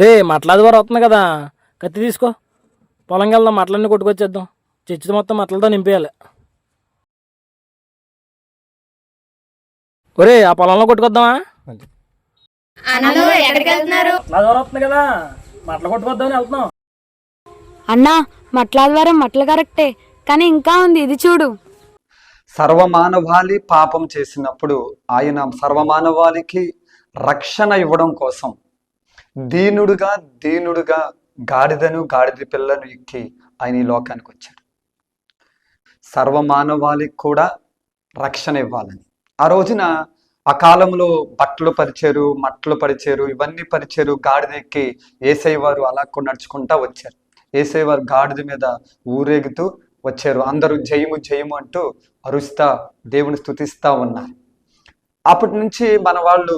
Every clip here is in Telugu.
రే మట్లాది వారు వస్తుంది కదా, కత్తి తీసుకో. పొలంకి వెళ్దాం, మట్లన్నీ కొట్టుకొచ్చేద్దాం. చర్చి మొత్తం మట్లతో నింపేయాలి. ఒరే ఆ పొలంలో కొట్టుకొద్దామా? ఎక్కడికి వెళ్తున్నారు? మట్లాది వారు వస్తుంది కదా, మట్ల కొట్టుకొద్దామని వెళ్తున్నాం. అన్నా, మట్లాద్వారం మట్లు కరెక్టే, కానీ ఇంకా ఉంది, ఇది చూడు. సర్వమానవాళి పాపం చేసినప్పుడు ఆయన సర్వమానవాళికి రక్షణ ఇవ్వడం కోసం దీనుడుగా గాడిద పిల్లను ఎక్కి ఆయన ఈ లోకానికి వచ్చాడు. సర్వమానవాళికి కూడా రక్షణ ఇవ్వాలని. ఆ రోజున ఆ కాలంలో బట్టలు పరిచారు, మట్టలు పరిచారు, ఇవన్నీ పరిచారు. గాడిద ఎక్కి యేసయ్య వారు అలా నడుచుకుంటా వచ్చారు. యేసయ్య వారు గాడిద మీద ఊరేగుతూ వచ్చారు. అందరూ జయము జయము అంటూ అరుస్తా దేవుని స్తుతిస్తా ఉన్నారు. అప్పటి నుంచి మన వాళ్ళు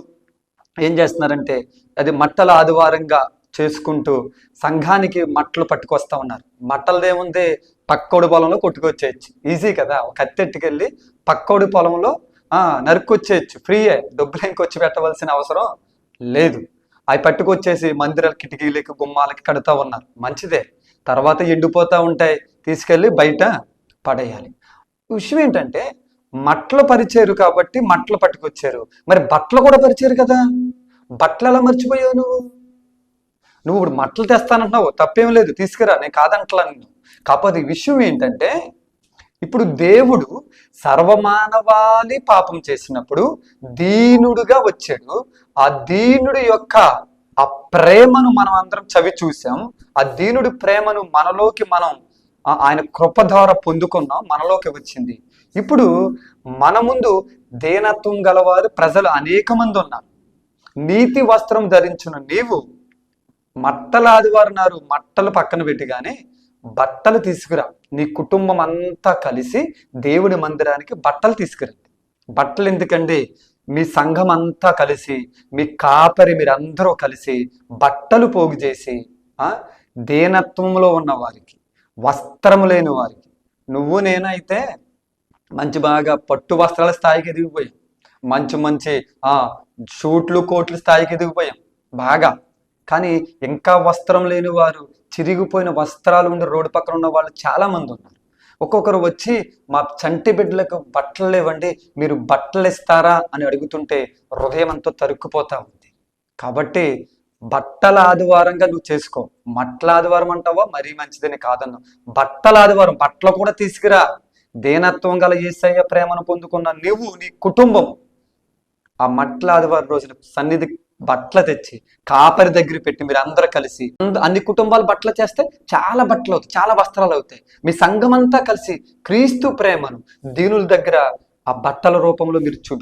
ఏం చేస్తున్నారంటే అది మట్టల ఆదివారంగా చేసుకుంటూ సంఘానికి మట్టలు పట్టుకొస్తా ఉన్నారు. మట్టలదేముంది, పక్కోడి పొలంలో కొట్టుకొచ్చేయచ్చు, ఈజీ కదా. ఒక కత్తెట్టుకెళ్ళి పక్కోడి పొలంలో నరుక్కొచ్చేయచ్చు, ఫ్రీయే, డబ్బులు ఇంకొచ్చి పెట్టవలసిన అవసరం లేదు. అవి పట్టుకొచ్చేసి మందిరాల కిటికీలకి గుమ్మాలకి కడుతూ ఉన్నారు, మంచిదే. తర్వాత ఎండిపోతూ ఉంటాయి, తీసుకెళ్ళి బయట పడేయాలి. విషయం ఏంటంటే మట్టలు పరిచారు కాబట్టి మట్టలు పట్టుకొచ్చారు, మరి బట్టలు కూడా పరిచారు కదా, బట్టలు ఎలా మర్చిపోయావు నువ్వు ఇప్పుడు మట్టలు తెస్తానంటున్నావు, తప్పేం లేదు, తీసుకురా, నేను కాదంటలా నిన్ను. కాకపోతే విషయం ఏంటంటే ఇప్పుడు దేవుడు సర్వమానవాళి పాపం చేసినప్పుడు దీనుడుగా వచ్చాడు. ఆ దీనుడి యొక్క ఆ ప్రేమను మనం అందరం చవి చూసాం. ఆ దీనుడి ప్రేమను మనలోకి మనం ఆయన కృప ద్వారా పొందుకున్నాం, మనలోకి వచ్చింది. ఇప్పుడు మన ముందు దీనత్వం గలవారు ప్రజలు అనేక మంది ఉన్నారు. నీతి వస్త్రం ధరించిన నీవు మట్టల ఆదివారన్నారు, మట్టలు పక్కన పెట్టి కానీ బట్టలు తీసుకురా. నీ కుటుంబం అంతా కలిసి దేవుడి మందిరానికి బట్టలు తీసుకురండి. బట్టలు ఎందుకండి, మీ సంఘం అంతా కలిసి, మీ కాపరి మీరందరూ కలిసి బట్టలు పోగు చేసి దీనత్వంలో ఉన్న వారికి, వస్త్రము లేని వారికి, నువ్వు నేనైతే మంచి బాగా పట్టు వస్త్రాల స్థాయికి ఎదిగిపోయాం, మంచి షూట్లు కోట్ల స్థాయికి ఎదిగిపోయాం బాగా. కానీ ఇంకా వస్త్రం లేని వారు, చిరిగిపోయిన వస్త్రాలు ఉండి రోడ్డు పక్కన ఉన్న వాళ్ళు చాలా మంది ఉన్నారు. ఒక్కొక్కరు వచ్చి మా చంటి బిడ్డలకు బట్టలు లేవండి, మీరు బట్టలు ఇస్తారా అని అడుగుతుంటే హృదయం అంతా తరుక్కుపోతా ఉంది. కాబట్టి బట్టల ఆదివారంగా నువ్వు చేసుకో. మట్టల ఆదివారం అంటావా, మరీ మంచిదని కాదన్నా. బట్టల ఆదివారం బట్టలు కూడా తీసుకురా. దీనత్వం గల యేసయ్య ప్రేమను పొందుకున్న నువ్వు, నీ కుటుంబం ఆ మట్టల ఆదివారం రోజున సన్నిధి బట్టలు తెచ్చి కాపరి దగ్గర పెట్టి మీరు అందరూ కలిసి, అన్ని కుటుంబాలు బట్టలు చేస్తే చాలా బట్టలు అవుతాయి, చాలా వస్త్రాలు అవుతాయి. మీ సంఘం అంతా కలిసి క్రీస్తు ప్రేమను దీనుల దగ్గర ఆ బట్టల రూపంలో మీరు